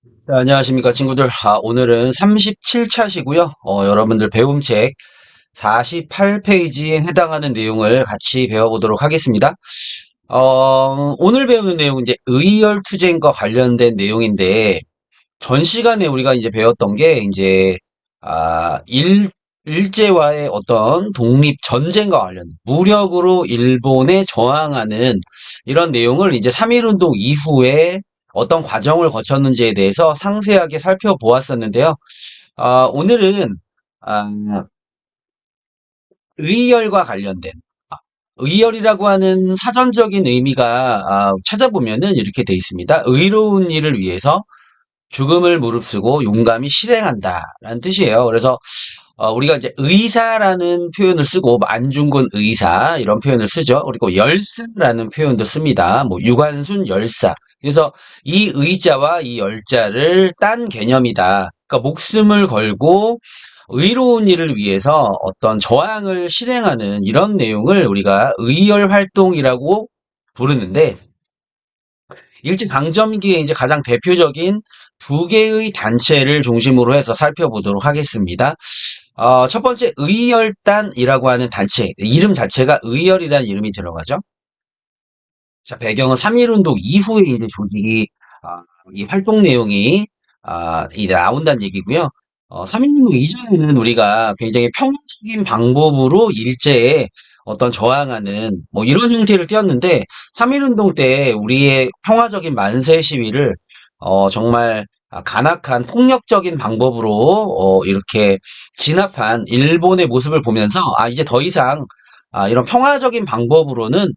네, 안녕하십니까, 친구들. 오늘은 37차시고요. 여러분들 배움책 48페이지에 해당하는 내용을 같이 배워보도록 하겠습니다. 오늘 배우는 내용은 이제 의열투쟁과 관련된 내용인데, 전 시간에 우리가 이제 배웠던 게 이제 일제와의 어떤 독립 전쟁과 관련 무력으로 일본에 저항하는 이런 내용을 이제 3.1운동 이후에 어떤 과정을 거쳤는지에 대해서 상세하게 살펴보았었는데요. 오늘은 아, 의열과 관련된 의열이라고 하는 사전적인 의미가 찾아보면은 이렇게 돼 있습니다. 의로운 일을 위해서 죽음을 무릅쓰고 용감히 실행한다라는 뜻이에요. 그래서 우리가 이제 의사라는 표현을 쓰고 뭐 안중근 의사 이런 표현을 쓰죠. 그리고 열사라는 표현도 씁니다. 뭐 유관순 열사. 그래서 이 의자와 이 열자를 딴 개념이다. 그러니까 목숨을 걸고 의로운 일을 위해서 어떤 저항을 실행하는 이런 내용을 우리가 의열 활동이라고 부르는데 일제강점기에 이제 가장 대표적인 두 개의 단체를 중심으로 해서 살펴보도록 하겠습니다. 첫 번째 의열단이라고 하는 단체, 이름 자체가 의열이라는 이름이 들어가죠. 자, 배경은 3.1운동 이후에 이제 조직이, 이 활동 내용이, 이제 나온다는 얘기고요. 3.1운동 이전에는 우리가 굉장히 평화적인 방법으로 일제에 어떤 저항하는 뭐 이런 형태를 띄었는데 3.1운동 때 우리의 평화적인 만세 시위를 정말 간악한 폭력적인 방법으로 이렇게 진압한 일본의 모습을 보면서 이제 더 이상 이런 평화적인 방법으로는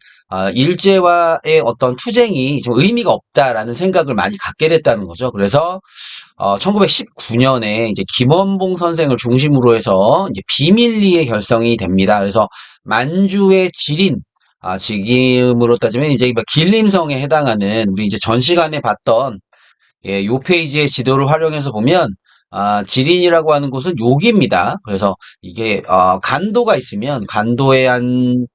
일제와의 어떤 투쟁이 좀 의미가 없다라는 생각을 많이 갖게 됐다는 거죠. 그래서 1919년에 이제 김원봉 선생을 중심으로 해서 이제 비밀리에 결성이 됩니다. 그래서 만주의 지린, 지금으로 따지면 이제 뭐 길림성에 해당하는 우리 이제 전 시간에 봤던 요 페이지의 지도를 활용해서 보면 지린이라고 하는 곳은 여기입니다. 그래서 이게 간도가 있으면 간도의 한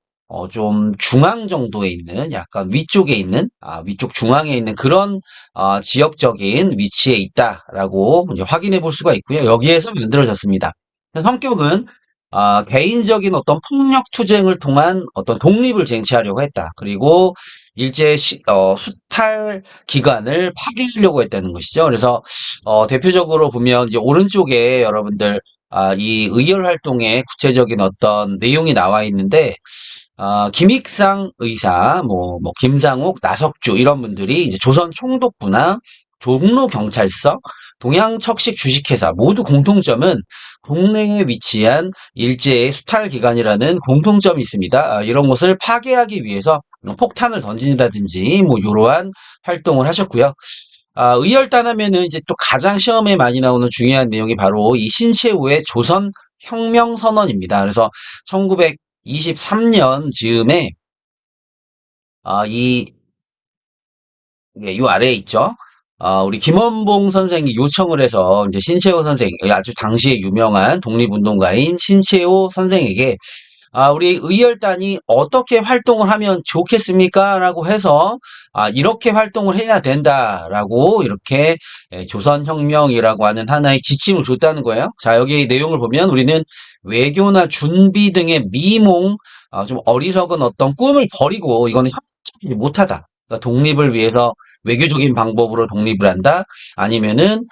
좀 중앙 정도에 있는 약간 위쪽에 있는 위쪽 중앙에 있는 그런 지역적인 위치에 있다라고 이제 확인해 볼 수가 있고요. 여기에서 만들어졌습니다. 성격은 개인적인 어떤 폭력 투쟁을 통한 어떤 독립을 쟁취하려고 했다. 그리고 일제 수탈 기관을 파괴하려고 했다는 것이죠. 그래서 대표적으로 보면 이제 오른쪽에 여러분들 이 의열 활동의 구체적인 어떤 내용이 나와 있는데 김익상 의사, 뭐 김상욱, 나석주 이런 분들이 이제 조선 총독부나 종로경찰서, 동양척식 주식회사 모두 공통점은 국내에 위치한 일제의 수탈기관이라는 공통점이 있습니다. 이런 것을 파괴하기 위해서 폭탄을 던진다든지 뭐 이러한 활동을 하셨고요. 의열단 하면은 이제 또 가장 시험에 많이 나오는 중요한 내용이 바로 이 신채호의 조선 혁명 선언입니다. 그래서 1923년 즈음에 이 예, 요 아래에 있죠. 우리 김원봉 선생이 요청을 해서 이제 신채호 선생, 아주 당시에 유명한 독립운동가인 신채호 선생에게 우리 의열단이 어떻게 활동을 하면 좋겠습니까? 라고 해서, 이렇게 활동을 해야 된다라고 이렇게 조선혁명이라고 하는 하나의 지침을 줬다는 거예요. 자, 여기 내용을 보면 우리는 외교나 준비 등의 미몽, 좀 어리석은 어떤 꿈을 버리고 이거는 협치지 못하다. 그러니까 독립을 위해서 외교적인 방법으로 독립을 한다. 아니면은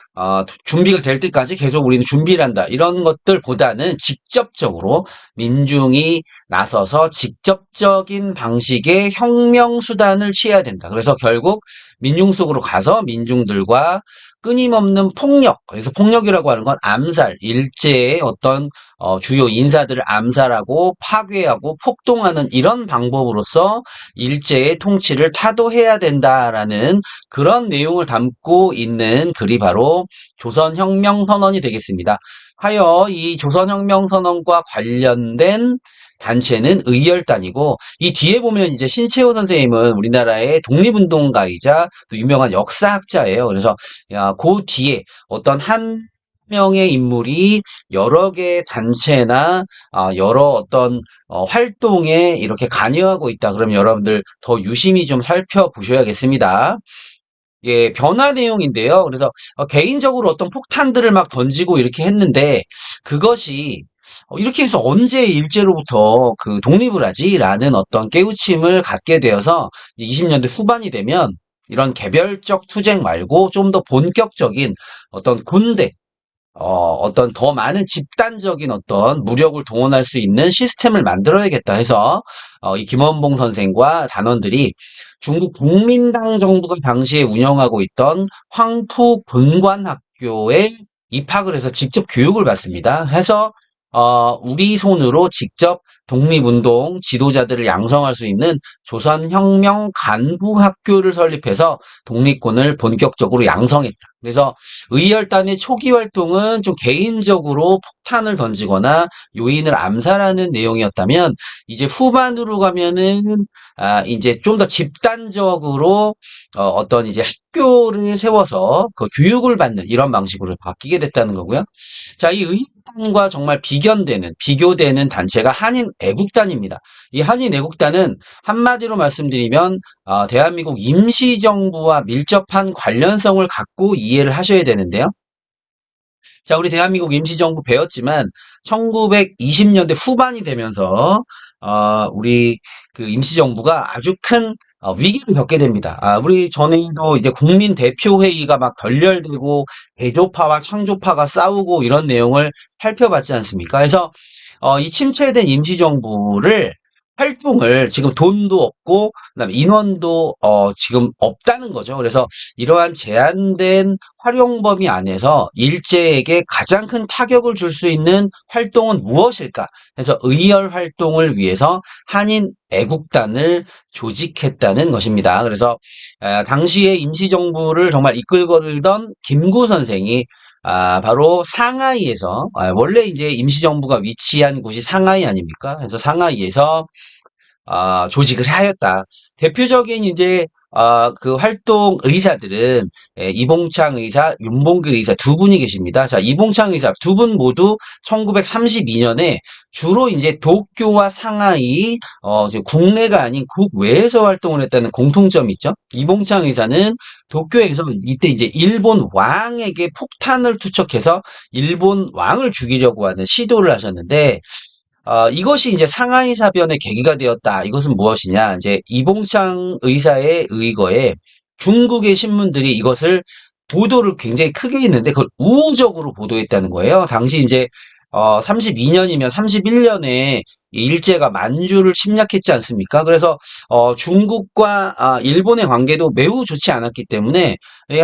준비가 될 때까지 계속 우리는 준비를 한다. 이런 것들보다는 직접적으로 민중이 나서서 직접적인 방식의 혁명 수단을 취해야 된다. 그래서 결국 민중 속으로 가서 민중들과 끊임없는 폭력, 그래서 폭력이라고 하는 건 암살, 일제의 어떤 주요 인사들을 암살하고 파괴하고 폭동하는 이런 방법으로서 일제의 통치를 타도해야 된다라는 그런 내용을 담고 있는 글이 바로 조선혁명선언이 되겠습니다. 하여 이 조선혁명선언과 관련된 단체는 의열단이고 이 뒤에 보면 이제 신채호 선생님은 우리나라의 독립운동가이자 또 유명한 역사학자예요. 그래서 그 뒤에 어떤 한 명의 인물이 여러 개의 단체나 여러 어떤 활동에 이렇게 관여하고 있다. 그럼 여러분들 더 유심히 좀 살펴보셔야겠습니다. 예, 변화 내용인데요. 그래서 개인적으로 어떤 폭탄들을 막 던지고 이렇게 했는데 그것이 이렇게 해서 언제 일제로부터 그 독립을 하지라는 어떤 깨우침을 갖게 되어서 20년대 후반이 되면 이런 개별적 투쟁 말고 좀 더 본격적인 어떤 군대 어떤 더 많은 집단적인 어떤 무력을 동원할 수 있는 시스템을 만들어야겠다 해서 이 김원봉 선생과 단원들이 중국 국민당 정부가 당시에 운영하고 있던 황푸 군관학교에 입학을 해서 직접 교육을 받습니다. 해서 우리 손으로 직접 독립운동 지도자들을 양성할 수 있는 조선혁명 간부학교를 설립해서 독립군을 본격적으로 양성했다. 그래서 의열단의 초기 활동은 좀 개인적으로 폭탄을 던지거나 요인을 암살하는 내용이었다면 이제 후반으로 가면은 이제 좀 더 집단적으로 어떤 이제 학교를 세워서 그 교육을 받는 이런 방식으로 바뀌게 됐다는 거고요. 자, 이 의열단과 정말 비교되는 단체가 한인애국단입니다. 이 한인애국단은 한마디로 말씀드리면 대한민국 임시정부와 밀접한 관련성을 갖고 이해를 하셔야 되는데요. 자, 우리 대한민국 임시정부 배웠지만 1920년대 후반이 되면서 우리 그 임시정부가 아주 큰 위기를 겪게 됩니다. 우리 전에도 이제 국민대표회의가 막 결렬되고 대조파와 창조파가 싸우고 이런 내용을 살펴봤지 않습니까? 그래서 이 침체된 임시정부를 활동을 지금 돈도 없고 그다음에 인원도 지금 없다는 거죠. 그래서 이러한 제한된 활용 범위 안에서 일제에게 가장 큰 타격을 줄 수 있는 활동은 무엇일까? 해서 의열 활동을 위해서 한인 애국단을 조직했다는 것입니다. 그래서 당시에 임시정부를 정말 이끌거던 김구 선생이 바로 상하이에서 원래 이제 임시정부가 위치한 곳이 상하이 아닙니까? 그래서 상하이에서 조직을 하였다. 대표적인 이제 그 활동 의사들은 이봉창 의사, 윤봉길 의사 두 분이 계십니다. 자, 이봉창 의사 두 분 모두 1932년에 주로 이제 도쿄와 상하이, 이제 국내가 아닌 국외에서 활동을 했다는 공통점이 있죠. 이봉창 의사는 도쿄에서 이때 이제 일본 왕에게 폭탄을 투척해서 일본 왕을 죽이려고 하는 시도를 하셨는데 이것이 이제 상하이 사변의 계기가 되었다. 이것은 무엇이냐? 이제 이봉창 의사의 의거에 중국의 신문들이 이것을 보도를 굉장히 크게 했는데 그걸 우호적으로 보도했다는 거예요. 당시 이제 32년이면 31년에 일제가 만주를 침략했지 않습니까? 그래서 중국과 일본의 관계도 매우 좋지 않았기 때문에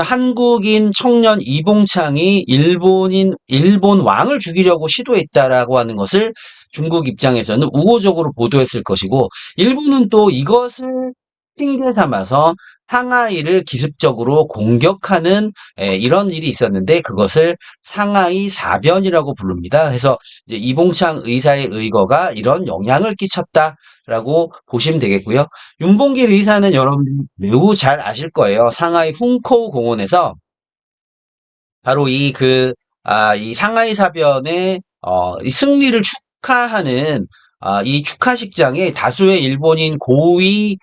한국인 청년 이봉창이 일본 왕을 죽이려고 시도했다라고 하는 것을 중국 입장에서는 우호적으로 보도했을 것이고 일본은 또 이것을 핑계 삼아서 상하이를 기습적으로 공격하는 이런 일이 있었는데 그것을 상하이 사변이라고 부릅니다. 그래서 이제 이봉창 의사의 의거가 이런 영향을 끼쳤다라고 보시면 되겠고요. 윤봉길 의사는 여러분들이 매우 잘 아실 거예요. 상하이 훈코우 공원에서 바로 이 상하이 사변의 이 승리를 축하하는 이 축하식장에 다수의 일본인 고위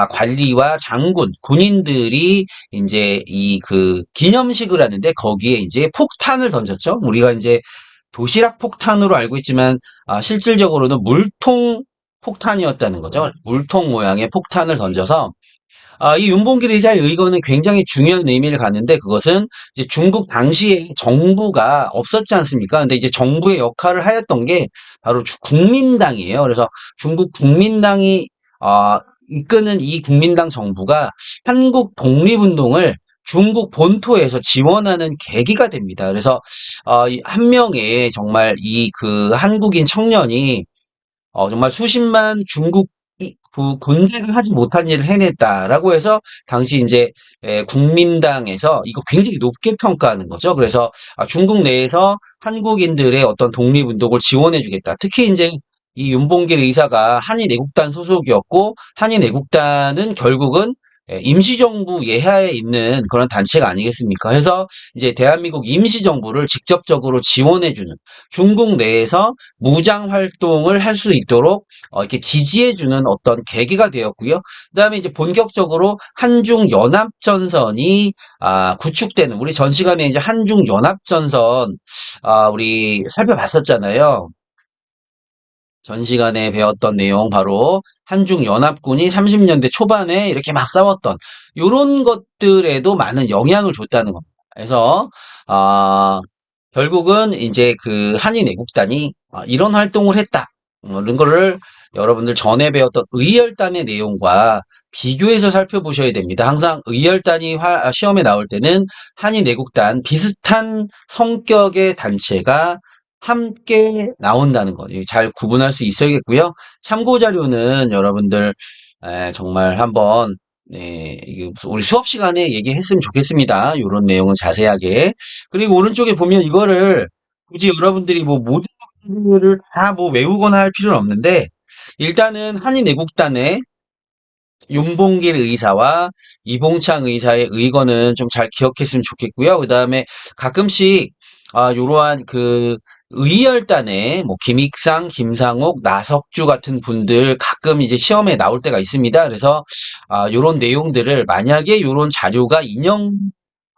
관리와 장군, 군인들이 이제 이 그 기념식을 하는데 거기에 이제 폭탄을 던졌죠. 우리가 이제 도시락 폭탄으로 알고 있지만 실질적으로는 물통 폭탄이었다는 거죠. 물통 모양의 폭탄을 던져서 이 윤봉길 의사의 의거는 굉장히 중요한 의미를 갖는데 그것은 이제 중국 당시에 정부가 없었지 않습니까? 근데 이제 정부의 역할을 하였던 게 바로 국민당이에요. 그래서 중국 국민당이 이끄는 이 국민당 정부가 한국 독립운동을 중국 본토에서 지원하는 계기가 됩니다. 그래서 한 명의 정말 이 그 한국인 청년이 정말 수십만 중국 그 군대가 하지 못한 일을 해냈다라고 해서 당시 이제 국민당에서 이거 굉장히 높게 평가하는 거죠. 그래서 중국 내에서 한국인들의 어떤 독립운동을 지원해주겠다. 특히 이제 이 윤봉길 의사가 한인애국단 소속이었고 한인애국단은 결국은 임시정부 예하에 있는 그런 단체가 아니겠습니까? 해서 이제 대한민국 임시정부를 직접적으로 지원해주는 중국 내에서 무장 활동을 할 수 있도록 이렇게 지지해주는 어떤 계기가 되었고요. 그다음에 이제 본격적으로 한중 연합전선이 구축되는 우리 전 시간에 이제 한중 연합전선 우리 살펴봤었잖아요. 전 시간에 배웠던 내용 바로 한중 연합군이 30년대 초반에 이렇게 막 싸웠던 요런 것들에도 많은 영향을 줬다는 겁니다. 그래서 아 결국은 이제 그 한인 애국단이 이런 활동을 했다. 이런 거를 여러분들 전에 배웠던 의열단의 내용과 비교해서 살펴보셔야 됩니다. 항상 의열단이 시험에 나올 때는 한인 애국단 비슷한 성격의 단체가 함께 나온다는 거. 잘 구분할 수 있어야겠고요. 참고 자료는 여러분들 정말 한번 이게 우리 수업 시간에 얘기했으면 좋겠습니다. 이런 내용은 자세하게. 그리고 오른쪽에 보면 이거를 굳이 여러분들이 뭐 모든 것들을 다 뭐 외우거나 할 필요는 없는데 일단은 한인 애국단의 윤봉길 의사와 이봉창 의사의 의거는 좀 잘 기억했으면 좋겠고요. 그 다음에 가끔씩 요러한 그 의열단에 뭐 김익상, 김상옥, 나석주 같은 분들 가끔 이제 시험에 나올 때가 있습니다. 그래서 요런 내용들을 만약에 요런 자료가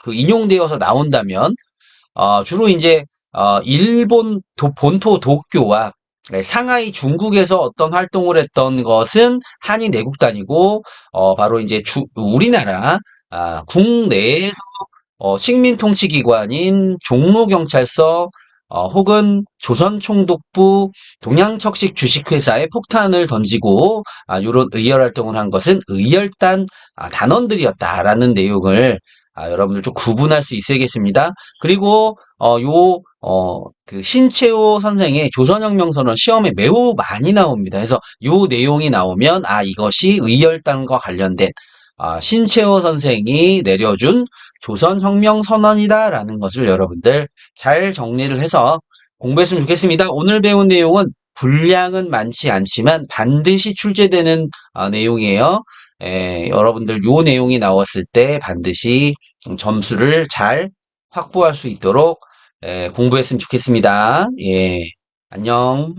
인용되어서 나온다면 주로 이제 일본 본토 도쿄와 상하이 중국에서 어떤 활동을 했던 것은 한인 내국단이고 바로 이제 우리나라 국내에서 식민통치기관인 종로경찰서 혹은 조선총독부 동양척식 주식회사에 폭탄을 던지고 이런 의열 활동을 한 것은 의열단 단원들이었다라는 내용을 여러분들 좀 구분할 수 있어야겠습니다. 그리고 그 신채호 선생의 조선혁명선언 시험에 매우 많이 나옵니다. 그래서 요 내용이 나오면 이것이 의열단과 관련된 신채호 선생이 내려준 조선혁명선언이다라는 것을 여러분들 잘 정리를 해서 공부했으면 좋겠습니다. 오늘 배운 내용은 분량은 많지 않지만 반드시 출제되는 내용이에요. 여러분들 요 내용이 나왔을 때 반드시 점수를 잘 확보할 수 있도록 공부했으면 좋겠습니다. 예, 안녕.